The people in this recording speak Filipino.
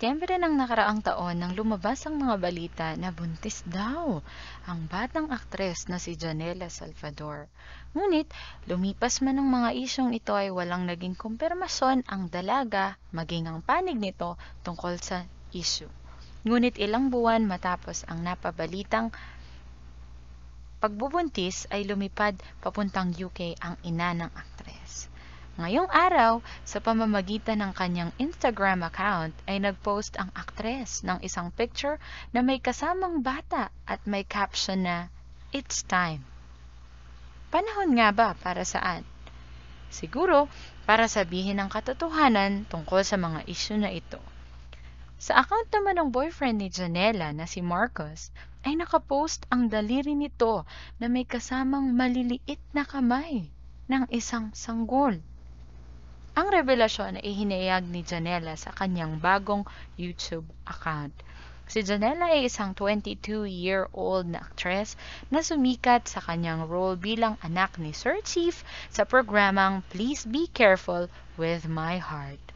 Setyembre ng nakaraang taon nang lumabas ang mga balita na buntis daw ang batang aktres na si Janela Salvador. Ngunit, lumipas man ang mga isyong ito ay walang naging kumpirmasyon ang dalaga maging ang panig nito tungkol sa isyu. Ngunit ilang buwan matapos ang napabalitang pagbubuntis ay lumipad papuntang UK ang ina ng aktres. Ngayong araw, sa pamamagitan ng kanyang Instagram account ay nag-post ang aktres ng isang picture na may kasamang bata at may caption na, "It's time." Panahon nga ba para saan? Siguro para sabihin ang katotohanan tungkol sa mga isyu na ito. Sa account naman ng boyfriend ni Janela na si Marcos ay nakapost ang daliri nito na may kasamang maliliit na kamay ng isang sanggol. Ang revelasyon ay hinayag ni Janela sa kanyang bagong YouTube account. Si Janela ay isang 22-year-old na actress na sumikat sa kanyang role bilang anak ni Sir Chief sa programang Please Be Careful with My Heart.